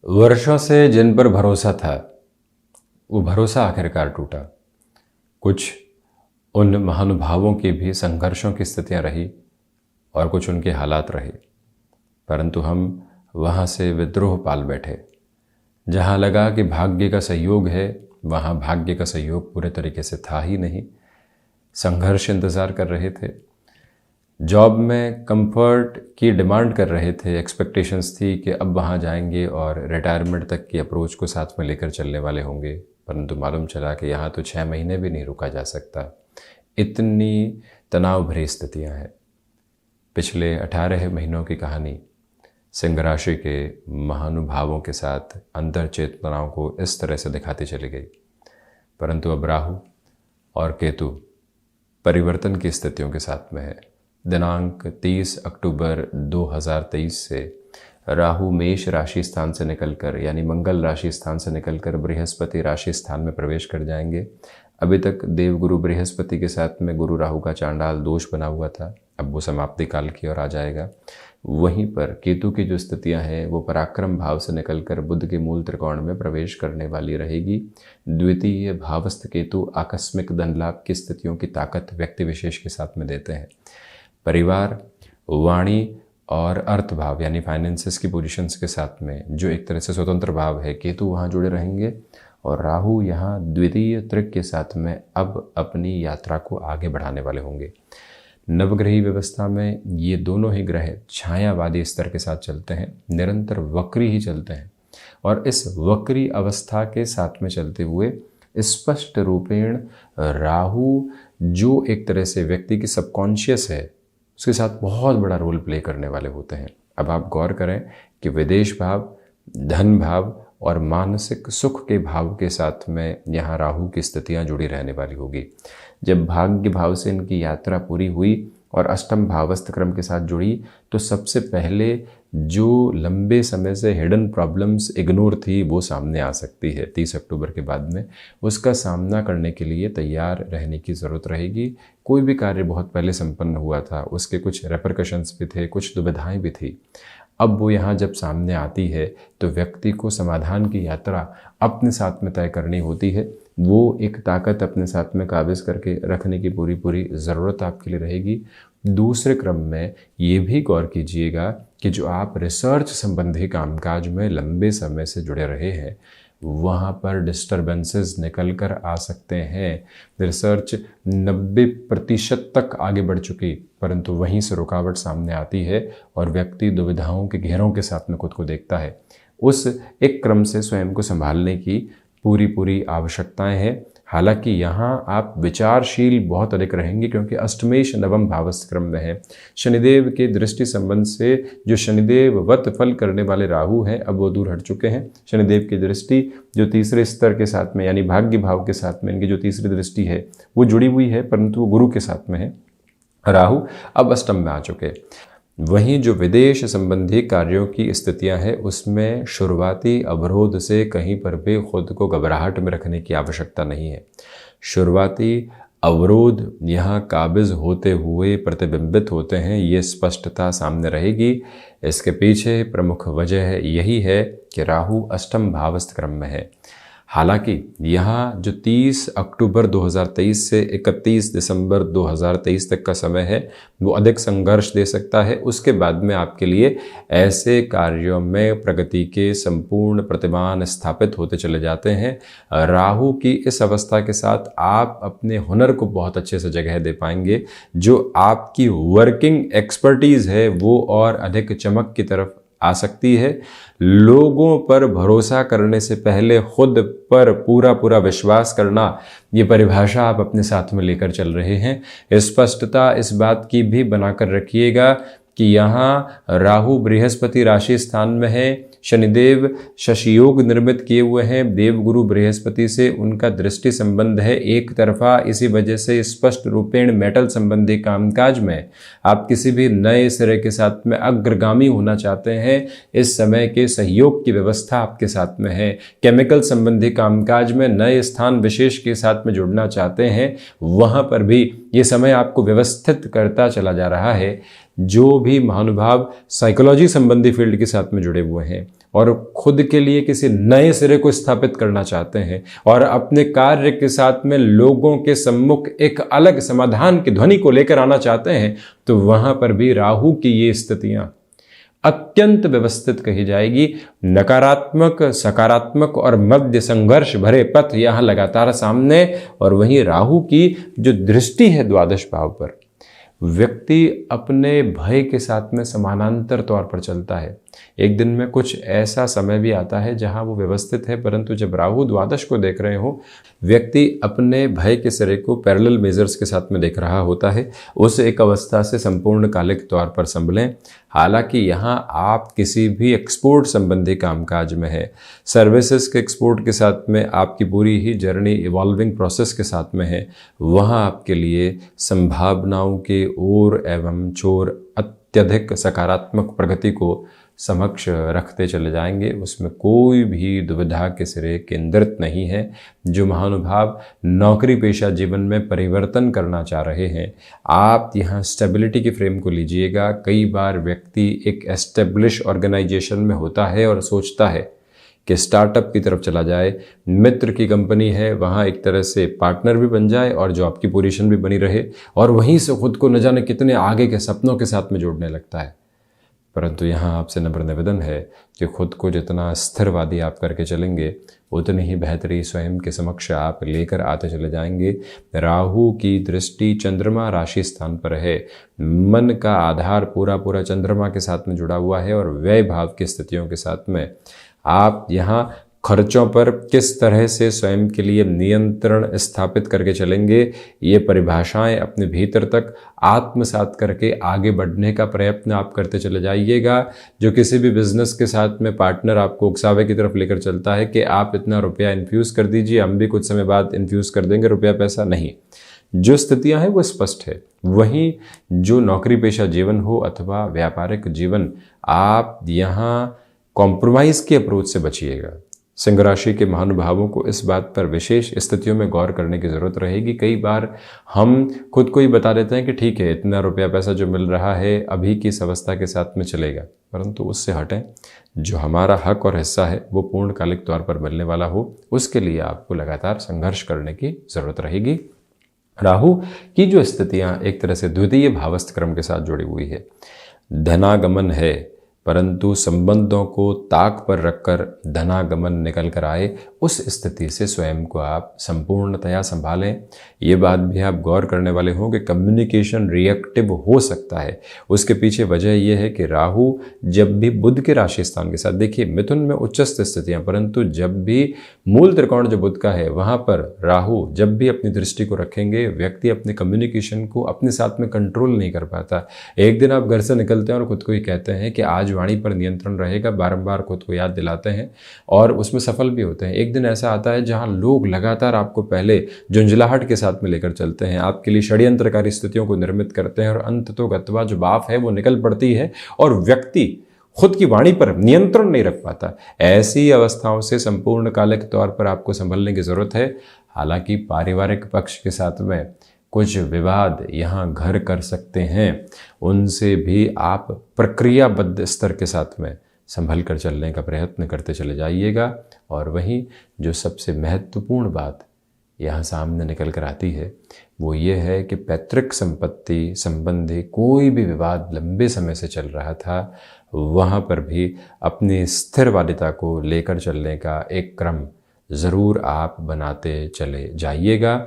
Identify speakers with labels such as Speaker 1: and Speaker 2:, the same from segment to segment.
Speaker 1: वर्षों से जिन पर भरोसा था, वो भरोसा आखिरकार टूटा। कुछ उन महानुभावों की भी संघर्षों की स्थितियां रही और कुछ उनके हालात रहे, परंतु हम वहाँ से विद्रोह पाल बैठे। जहाँ लगा कि भाग्य का सहयोग है, वहाँ भाग्य का सहयोग पूरे तरीके से था ही नहीं। संघर्ष इंतज़ार कर रहे थे, जॉब में कंफर्ट की डिमांड कर रहे थे, एक्सपेक्टेशंस थी कि अब वहाँ जाएंगे और रिटायरमेंट तक की अप्रोच को साथ में लेकर चलने वाले होंगे, परंतु मालूम चला कि यहाँ तो 6 महीने भी नहीं रुका जा सकता। इतनी तनाव भरी स्थितियाँ हैं। पिछले 18 महीनों की कहानी सिंह राशि के महानुभावों के साथ अंतर चेतनाओं को इस तरह से दिखाती चली गई, परंतु अब राहु और केतु परिवर्तन की स्थितियों के साथ में है। दिनांक 30 अक्टूबर 2023 से राहु मेष राशि स्थान से निकलकर, यानी मंगल राशि स्थान से निकलकर बृहस्पति राशि स्थान में प्रवेश कर जाएंगे। अभी तक देवगुरु बृहस्पति के साथ में गुरु राहु का चांडाल दोष बना हुआ था, अब वो समाप्ति काल की ओर आ जाएगा। वहीं पर केतु की जो स्थितियां हैं वो पराक्रम भाव से निकलकर बुध के मूल त्रिकोण में प्रवेश करने वाली रहेगी। द्वितीय भावस्थ केतु आकस्मिक धन लाभ की स्थितियों की ताकत व्यक्ति विशेष के साथ में देते हैं। परिवार, वाणी और अर्थ भाव यानी फाइनेंसेस की पोजीशंस के साथ में जो एक तरह से स्वतंत्र भाव है, केतु वहाँ जुड़े रहेंगे और राहु यहाँ द्वितीय त्रिक के साथ में अब अपनी यात्रा को आगे बढ़ाने वाले होंगे। नवग्रही व्यवस्था में ये दोनों ही ग्रह छायावादी स्तर के साथ चलते हैं, निरंतर वक्री ही चलते हैं और इस वक्री अवस्था के साथ में चलते हुए स्पष्ट रूपेण राहु जो एक तरह से व्यक्ति की सबकॉन्शियस है उसके साथ बहुत बड़ा रोल प्ले करने वाले होते हैं। अब आप गौर करें कि विदेश भाव, धन भाव और मानसिक सुख के भाव के साथ में यहाँ राहु की स्थितियाँ जुड़ी रहने वाली होगी। जब भाग्य भाव से इनकी यात्रा पूरी हुई और अष्टम भावस्थ क्रम के साथ जुड़ी तो सबसे पहले जो लंबे समय से हिडन प्रॉब्लम्स इग्नोर थी वो सामने आ सकती है। 30 अक्टूबर के बाद में उसका सामना करने के लिए तैयार रहने की ज़रूरत रहेगी। कोई भी कार्य बहुत पहले संपन्न हुआ था, उसके कुछ रेपरकशंस भी थे, कुछ दुविधाएं भी थी। अब वो यहाँ जब सामने आती है तो व्यक्ति को समाधान की यात्रा अपने साथ में तय करनी होती है। वो एक ताकत अपने साथ में काबिज करके रखने की पूरी ज़रूरत आपके लिए रहेगी। दूसरे क्रम में ये भी गौर कीजिएगा कि जो आप रिसर्च संबंधी कामकाज में लंबे समय से जुड़े रहे हैं वहाँ पर डिस्टर्बेंसेस निकल कर आ सकते हैं। रिसर्च 90% तक आगे बढ़ चुकी, परंतु वहीं से रुकावट सामने आती है और व्यक्ति दुविधाओं के घेरों के साथ में खुद को देखता है। उस एक क्रम से स्वयं को संभालने की पूरी आवश्यकताएं हैं। हालांकि यहाँ आप विचारशील बहुत अधिक रहेंगे क्योंकि अष्टमेश नवम भावस्थ क्रम में है। शनिदेव के दृष्टि संबंध से जो शनिदेव वत फल करने वाले राहु हैं अब वो दूर हट चुके हैं। शनिदेव की दृष्टि जो तीसरे स्तर के साथ में यानी भाग्य भाव के साथ में इनकी जो तीसरी दृष्टि है वो जुड़ी हुई है, परंतु वो गुरु के साथ में है। राहु अब अष्टम में आ चुके। वहीं जो विदेश संबंधी कार्यों की स्थितियां हैं उसमें शुरुआती अवरोध से कहीं पर भी खुद को घबराहट में रखने की आवश्यकता नहीं है। शुरुआती अवरोध यहाँ काबिज होते हुए प्रतिबिंबित होते हैं, ये स्पष्टता सामने रहेगी। इसके पीछे प्रमुख वजह यही है कि राहु अष्टम भावस्थ क्रम में है। हालांकि यहाँ जो 30 अक्टूबर 2023 से 31 दिसंबर 2023 तक का समय है वो अधिक संघर्ष दे सकता है। उसके बाद में आपके लिए ऐसे कार्यों में प्रगति के संपूर्ण प्रतिमान स्थापित होते चले जाते हैं। राहु की इस अवस्था के साथ आप अपने हुनर को बहुत अच्छे से जगह दे पाएंगे। जो आपकी वर्किंग एक्सपर्टीज़ है वो और अधिक चमक की तरफ आ सकती है। लोगों पर भरोसा करने से पहले खुद पर पूरा विश्वास करना, ये परिभाषा आप अपने साथ में लेकर चल रहे हैं। स्पष्टता इस बात की भी बनाकर रखिएगा कि यहाँ राहु बृहस्पति राशि स्थान में है, शनिदेव शशि योग निर्मित किए हुए हैं, देवगुरु बृहस्पति से उनका दृष्टि संबंध है एक तरफा। इसी वजह से स्पष्ट रूपेण मेटल संबंधी कामकाज में आप किसी भी नए सिरे के साथ में अग्रगामी होना चाहते हैं, इस समय के सहयोग की व्यवस्था आपके साथ में है। केमिकल संबंधी कामकाज में नए स्थान विशेष के साथ में जुड़ना चाहते हैं, वहाँ पर भी ये समय आपको व्यवस्थित करता चला जा रहा है। जो भी महानुभाव साइकोलॉजी संबंधी फील्ड के साथ में जुड़े हुए हैं और खुद के लिए किसी नए सिरे को स्थापित करना चाहते हैं और अपने कार्य के साथ में लोगों के सम्मुख एक अलग समाधान की ध्वनि को लेकर आना चाहते हैं, तो वहां पर भी राहु की ये स्थितियां अत्यंत व्यवस्थित कही जाएगी। नकारात्मक, सकारात्मक और मध्य संघर्ष भरे पथ यहां लगातार सामने। और वहीं राहु की जो दृष्टि है द्वादश भाव पर, व्यक्ति अपने भय के साथ में समानांतर तौर पर चलता है। एक दिन में कुछ ऐसा समय भी आता है जहां वो व्यवस्थित है, परंतु जब राहु द्वादश को देख रहे हो, व्यक्ति अपने भय के सिरे को पैरेलल मेजर्स के साथ में देख रहा होता है। उस एक अवस्था से संपूर्ण कालिक तौर पर संभलें। हालांकि यहाँ आप किसी भी एक्सपोर्ट संबंधी कामकाज में है, सर्विसेज के एक्सपोर्ट के साथ में आपकी पूरी ही जर्नी इवॉल्विंग प्रोसेस के साथ में है, वहाँ आपके लिए संभावनाओं के ओर एवं चोर अत्यधिक सकारात्मक प्रगति को समक्ष रखते चले जाएंगे। उसमें कोई भी दुविधा के सिरे केंद्रित नहीं है। जो महानुभाव नौकरी पेशा जीवन में परिवर्तन करना चाह रहे हैं, आप यहाँ स्टेबिलिटी की फ्रेम को लीजिएगा। कई बार व्यक्ति एक एस्टेब्लिश ऑर्गेनाइजेशन में होता है और सोचता है कि स्टार्टअप की तरफ चला जाए, मित्र की कंपनी है, वहाँ एक तरह से पार्टनर भी बन जाए और जॉब की पोजीशन भी बनी रहे, और वहीं से खुद को न जाने कितने आगे के सपनों के साथ में जोड़ने लगता है। परंतु यहाँ आपसे नम्र निवेदन है कि खुद को जितना स्थिरवादी आप करके चलेंगे, उतनी ही बेहतरी स्वयं के समक्ष आप लेकर आते चले जाएंगे। राहु की दृष्टि चंद्रमा राशि स्थान पर है। मन का आधार पूरा चंद्रमा के साथ में जुड़ा हुआ है और व्यय भाव की स्थितियों के साथ में आप यहाँ खर्चों पर किस तरह से स्वयं के लिए नियंत्रण स्थापित करके चलेंगे, ये परिभाषाएं अपने भीतर तक आत्मसात करके आगे बढ़ने का प्रयत्न आप करते चले जाइएगा। जो किसी भी बिजनेस के साथ में पार्टनर आपको उकसावे की तरफ लेकर चलता है कि आप इतना रुपया इन्फ्यूज़ कर दीजिए, हम भी कुछ समय बाद इन्फ्यूज़ कर देंगे रुपया पैसा, नहीं। जो स्थितियां हैं वो स्पष्ट है। वहीं जो नौकरी पेशा जीवन हो अथवा व्यापारिक जीवन, आप यहाँ कॉम्प्रोमाइज़ की अप्रोच से बचिएगा। सिंह राशि के महानुभावों को इस बात पर विशेष स्थितियों में गौर करने की ज़रूरत रहेगी। कई बार हम खुद को ही बता देते हैं कि ठीक है, इतना रुपया पैसा जो मिल रहा है अभी की इस अवस्था के साथ में चलेगा, परंतु उससे हटें। जो हमारा हक और हिस्सा है वो पूर्णकालिक तौर पर मिलने वाला हो, उसके लिए आपको लगातार संघर्ष करने की ज़रूरत रहेगी। राहु की जो स्थितियाँ एक तरह से द्वितीय भावस्थ क्रम के साथ जुड़ी हुई है, धनागमन है, परंतु संबंधों को ताक पर रखकर धनागमन निकल कर आए, उस स्थिति से स्वयं को आप संपूर्णतया संभालें। ये बात भी आप गौर करने वाले हों कि कम्युनिकेशन रिएक्टिव हो सकता है। उसके पीछे वजह यह है कि राहु जब भी बुध के राशि स्थान के साथ, देखिए मिथुन में उच्चस्थ स्थितियाँ, परंतु जब भी मूल त्रिकोण जो बुध का है वहाँ पर राहु जब भी अपनी दृष्टि को रखेंगे, व्यक्ति अपने कम्युनिकेशन को अपने साथ में कंट्रोल नहीं कर पाता। एक दिन आप घर से निकलते हैं और खुद को ही कहते हैं कि आज वाणी पर नियंत्रण रहेगा, बारंबार खुद को याद दिलाते हैं और उसमें सफल भी होते हैं। एक दिन ऐसा आता है जहां लोग लगातार आपको पहले झुंझलाहट के साथ में लेकर चलते हैं, आपके लिए षड्यंत्रकारी स्थितियों को निर्मित करते हैं और अंततोगत्वा जो बात है वो निकल पड़ती है और व्यक्ति खुद की वाणी पर नियंत्रण नहीं रख पाता। ऐसी अवस्थाओं से संपूर्ण कालिक तौर पर आपको संभलने की जरूरत है। हालांकि पारिवारिक पक्ष के साथ में कुछ विवाद यहाँ घर कर सकते हैं, उनसे भी आप प्रक्रियाबद्ध स्तर के साथ में संभल कर चलने का प्रयत्न करते चले जाइएगा। और वहीं जो सबसे महत्वपूर्ण बात यहाँ सामने निकल कर आती है वो ये है कि पैतृक संपत्ति संबंधी कोई भी विवाद लंबे समय से चल रहा था, वहाँ पर भी अपनी स्थिरवादिता को लेकर चलने का एक क्रम ज़रूर आप बनाते चले जाइएगा।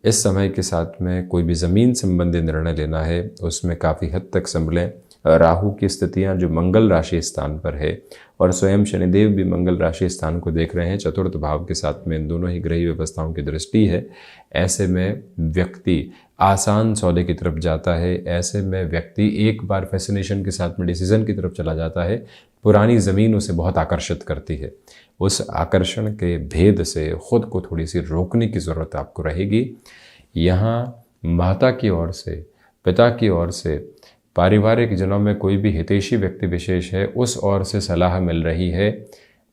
Speaker 1: इस समय के साथ में कोई भी ज़मीन संबंधी निर्णय लेना है उसमें काफ़ी हद तक संभलें। राहु की स्थितियां जो मंगल राशि स्थान पर है और स्वयं शनिदेव भी मंगल राशि स्थान को देख रहे हैं, चतुर्थ भाव के साथ में इन दोनों ही ग्रही व्यवस्थाओं की दृष्टि है। ऐसे में व्यक्ति आसान सौदे की तरफ जाता है, ऐसे में व्यक्ति एक बार फैसिनेशन के साथ में डिसीजन की तरफ चला जाता है। पुरानी ज़मीन उसे बहुत आकर्षित करती है, उस आकर्षण के भेद से खुद को थोड़ी सी रोकने की ज़रूरत आपको रहेगी। यहाँ माता की ओर से, पिता की ओर से, पारिवारिक जनों में कोई भी हितैषी व्यक्ति विशेष है, उस ओर से सलाह मिल रही है।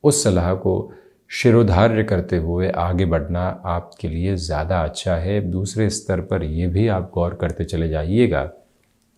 Speaker 1: उस सलाह को शिरोधार्य करते हुए आगे बढ़ना आपके लिए ज़्यादा अच्छा है। दूसरे स्तर पर यह भी आप गौर करते चले जाइएगा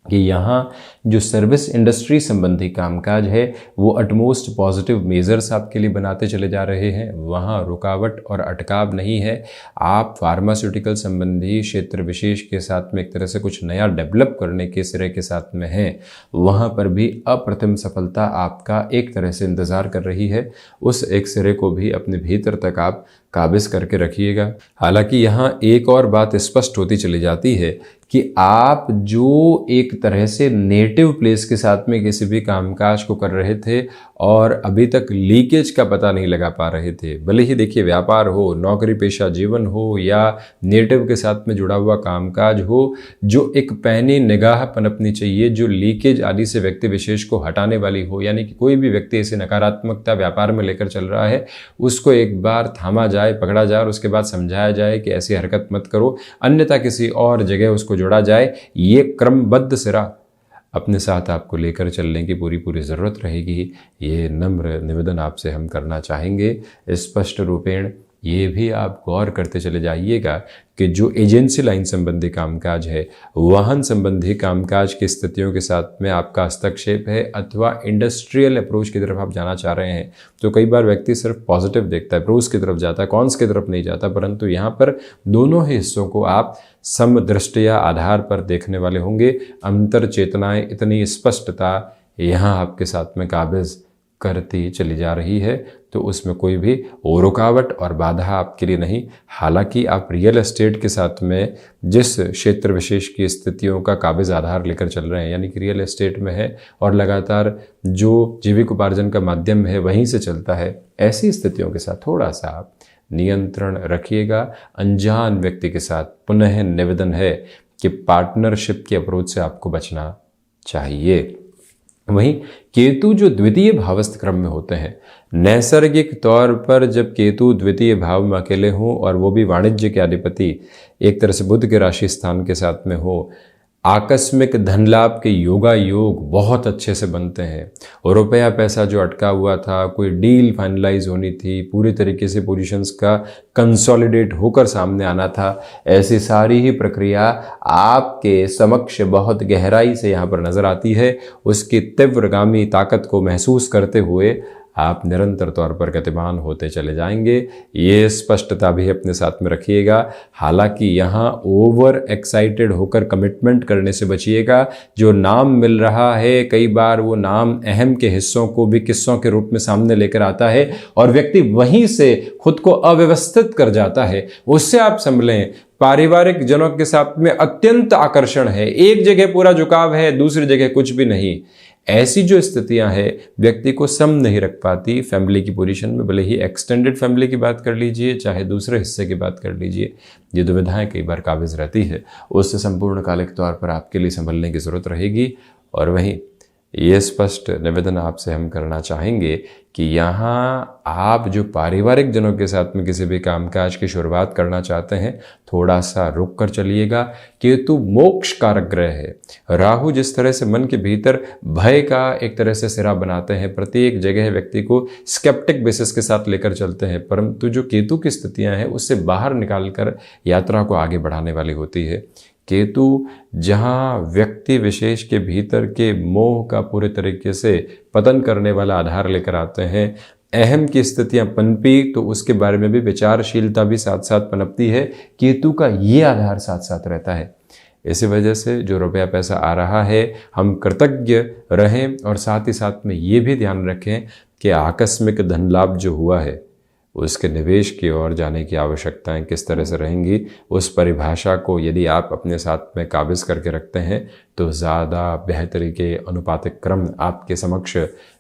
Speaker 1: कि यहाँ जो सर्विस इंडस्ट्री संबंधी कामकाज है वो अटमोस्ट पॉजिटिव मेजर्स आपके लिए बनाते चले जा रहे हैं। वहाँ रुकावट और अटकाव नहीं है। आप फार्मास्यूटिकल संबंधी क्षेत्र विशेष के साथ में एक तरह से कुछ नया डेवलप करने के सिरे के साथ में हैं, वहाँ पर भी अप्रतिम सफलता आपका एक तरह से इंतज़ार कर रही है। उस एक सिरे को भी अपने भीतर तक आप काबिज करके रखिएगा। हालांकि यहाँ एक और बात स्पष्ट होती चली जाती है कि आप जो एक तरह से नेटिव प्लेस के साथ में किसी भी कामकाज को कर रहे थे और अभी तक लीकेज का पता नहीं लगा पा रहे थे, भले ही देखिए व्यापार हो, नौकरी पेशा जीवन हो या नेटिव के साथ में जुड़ा हुआ कामकाज हो, जो एक पैनी निगाह पनपनी चाहिए जो लीकेज आदि से व्यक्ति विशेष को हटाने वाली हो। यानी कि कोई भी व्यक्ति ऐसी नकारात्मकता व्यापार में लेकर चल रहा है, उसको एक बार थामा जाए, पकड़ा जाए और उसके बाद समझाया जाए कि ऐसी हरकत मत करो, अन्यथा किसी और जगह उसको जोड़ा जाए। ये क्रमबद्ध सिरा अपने साथ आपको लेकर चलने की पूरी ज़रूरत रहेगी। ये नम्र निवेदन आपसे हम करना चाहेंगे। स्पष्ट रूपेण ये भी आप गौर करते चले जाइएगा कि जो एजेंसी लाइन संबंधी कामकाज है, वाहन संबंधी कामकाज की स्थितियों के साथ में आपका हस्तक्षेप है अथवा इंडस्ट्रियल अप्रोच की तरफ आप जाना चाह रहे हैं, तो कई बार व्यक्ति सिर्फ पॉजिटिव देखता है, प्रोस की तरफ जाता है, कॉन्स की तरफ नहीं जाता। परंतु यहाँ पर दोनों ही हिस्सों को आप समदृष्टिया आधार पर देखने वाले होंगे। अंतर चेतनाएं इतनी स्पष्टता यहाँ आपके साथ में काबिज करती चली जा रही है, तो उसमें कोई भी रुकावट और बाधा आपके लिए नहीं। हालांकि आप रियल एस्टेट के साथ में जिस क्षेत्र विशेष की स्थितियों का काबिज आधार लेकर चल रहे हैं, यानी कि रियल एस्टेट में है और लगातार जो जीविकोपार्जन का माध्यम है वहीं से चलता है, ऐसी स्थितियों के साथ थोड़ा सा आप नियंत्रण रखिएगा। अनजान व्यक्ति के साथ पुनः निवेदन है कि पार्टनरशिप की अप्रोच से आपको बचना चाहिए। वहीं केतु जो द्वितीय भावस्थ क्रम में होते हैं, नैसर्गिक तौर पर जब केतु द्वितीय भाव में अकेले हों और वो भी वाणिज्य के अधिपति एक तरह से बुध के राशि स्थान के साथ में हो, आकस्मिक धन लाभ के योग बहुत अच्छे से बनते हैं। और रुपया पैसा जो अटका हुआ था, कोई डील फाइनलाइज होनी थी, पूरी तरीके से पोजीशंस का कंसोलिडेट होकर सामने आना था, ऐसी सारी ही प्रक्रिया आपके समक्ष बहुत गहराई से यहाँ पर नज़र आती है। उसकी तीव्रगामी ताकत को महसूस करते हुए आप निरंतर तौर पर गतिमान होते चले जाएंगे। ये स्पष्टता भी अपने साथ में रखिएगा। हालांकि यहाँ ओवर एक्साइटेड होकर कमिटमेंट करने से बचिएगा। जो नाम मिल रहा है, कई बार वो नाम अहम के हिस्सों को भी किस्सों के रूप में सामने लेकर आता है और व्यक्ति वहीं से खुद को अव्यवस्थित कर जाता है। उससे आप संभलें। पारिवारिक जनों के साथ में अत्यंत आकर्षण है, एक जगह पूरा झुकाव है, दूसरी जगह कुछ भी नहीं। ऐसी जो स्थितियां हैं व्यक्ति को सम नहीं रख पाती फैमिली की पोजीशन में, भले ही एक्सटेंडेड फैमिली की बात कर लीजिए चाहे दूसरे हिस्से की बात कर लीजिए, ये दुविधाएं कई बार काबिज रहती है। उससे संपूर्ण कालिक तौर पर आपके लिए संभलने की ज़रूरत रहेगी। और वहीं ये स्पष्ट निवेदन आपसे हम करना चाहेंगे कि यहाँ आप जो पारिवारिक जनों के साथ में किसी भी कामकाज की शुरुआत करना चाहते हैं, थोड़ा सा रुक कर चलिएगा। केतु मोक्ष कारक ग्रह है। राहु जिस तरह से मन के भीतर भय का एक तरह से सिरा बनाते हैं, प्रत्येक जगह व्यक्ति को स्केप्टिक बेसिस के साथ लेकर चलते हैं, परंतु जो केतु की स्थितियां हैं उससे बाहर निकालकर यात्रा को आगे बढ़ाने वाली होती है। केतु जहाँ व्यक्ति विशेष के भीतर के मोह का पूरे तरीके से पतन करने वाला आधार लेकर आते हैं, अहम की स्थितियां पनपी तो उसके बारे में भी विचारशीलता भी साथ साथ पनपती है। केतु का ये आधार साथ साथ रहता है। इसी वजह से जो रुपया पैसा आ रहा है हम कृतज्ञ रहें और साथ ही साथ में ये भी ध्यान रखें कि आकस्मिक धन लाभ जो हुआ है उसके निवेश की ओर जाने की आवश्यकताएं किस तरह से रहेंगी, उस परिभाषा को यदि आप अपने साथ में काबिज करके रखते हैं तो ज़्यादा बेहतरी के अनुपातिक क्रम आपके समक्ष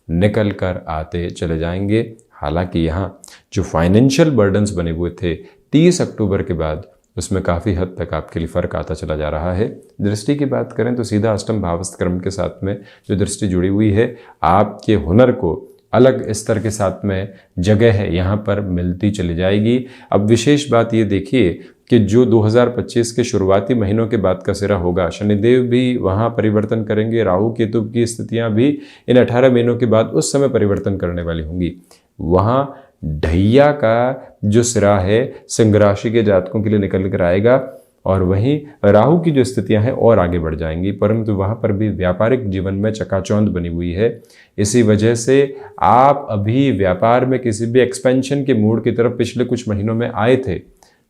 Speaker 1: निकल कर आते चले जाएंगे। हालांकि यहाँ जो फाइनेंशियल बर्डन्स बने हुए थे 30 अक्टूबर के बाद, उसमें काफ़ी हद तक आपके लिए फ़र्क आता चला जा रहा है। दृष्टि की बात करें तो सीधा अष्टम भावस्थ क्रम के साथ में जो दृष्टि जुड़ी हुई है, आपके हुनर को अलग स्तर के साथ में जगह है यहाँ पर मिलती चली जाएगी। अब विशेष बात ये देखिए कि जो 2025 के शुरुआती महीनों के बाद का सिरा होगा, शनिदेव भी वहाँ परिवर्तन करेंगे, राहु केतु की स्थितियाँ भी इन 18 महीनों के बाद उस समय परिवर्तन करने वाली होंगी। वहाँ ढैया का जो सिरा है सिंह राशि के जातकों के लिए निकल कर आएगा और वहीं राहु की जो स्थितियां हैं और आगे बढ़ जाएंगी, परंतु वहां पर भी व्यापारिक जीवन में चकाचौंध बनी हुई है। इसी वजह से आप अभी व्यापार में किसी भी एक्सपेंशन के मूड की तरफ पिछले कुछ महीनों में आए थे,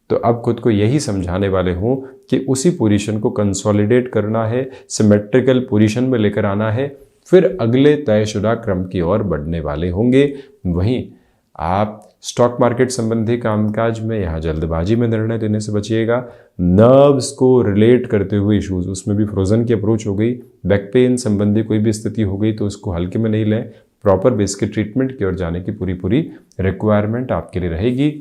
Speaker 1: तो अब खुद को यही समझाने वाले हूं कि उसी पोजीशन को कंसोलिडेट करना है, सिमेट्रिकल पोजीशन में लेकर आना है, फिर अगले तयशुदा क्रम की ओर बढ़ने वाले होंगे। वहीं आप स्टॉक मार्केट संबंधी कामकाज में यहाँ जल्दबाजी में निर्णय लेने से बचिएगा। नर्व्स को रिलेट करते हुए इश्यूज, उसमें भी फ्रोजन की अप्रोच हो गई, बैक पेन संबंधी कोई भी स्थिति हो गई तो उसको हल्के में नहीं लें। प्रॉपर बेस के ट्रीटमेंट की ओर जाने की पूरी रिक्वायरमेंट आपके लिए रहेगी।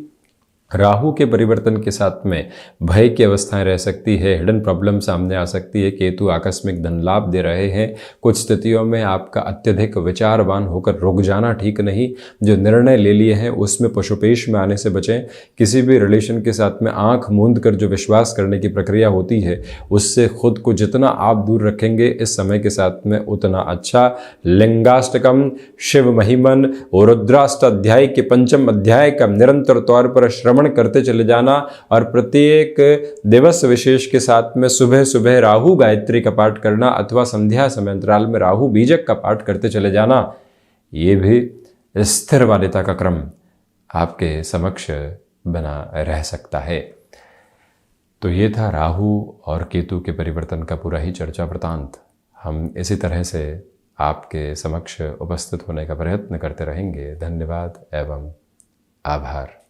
Speaker 1: राहु के परिवर्तन के साथ में भय की अवस्थाएं रह सकती है, हिडन प्रॉब्लम सामने आ सकती है। केतु आकस्मिक धन लाभ दे रहे हैं। कुछ स्थितियों में आपका अत्यधिक विचारवान होकर रुक जाना ठीक नहीं। जो निर्णय ले लिए हैं उसमें पशुपेश में आने से बचें। किसी भी रिलेशन के साथ में आंख मूंद कर जो विश्वास करने की प्रक्रिया होती है उससे खुद को जितना आप दूर रखेंगे इस समय के साथ में उतना अच्छा। लिंगाष्टकम, शिव महिमन, रुद्राष्ट अध्याय के 5वें अध्याय का निरंतर तौर पर श्रवण करते चले जाना और प्रत्येक दिवस विशेष के साथ में सुबह सुबह राहु गायत्री का पाठ करना अथवा संध्या समय अंतराल में राहु बीजक का पाठ करते चले जाना, ये भी स्थिरवादिता का क्रम आपके समक्ष बना रह सकता है। तो ये था राहु और केतु के परिवर्तन का पूरा ही चर्चा वृतांत। हम इसी तरह से आपके समक्ष उपस्थित होने का प्रयत्न करते रहेंगे। धन्यवाद एवं आभार।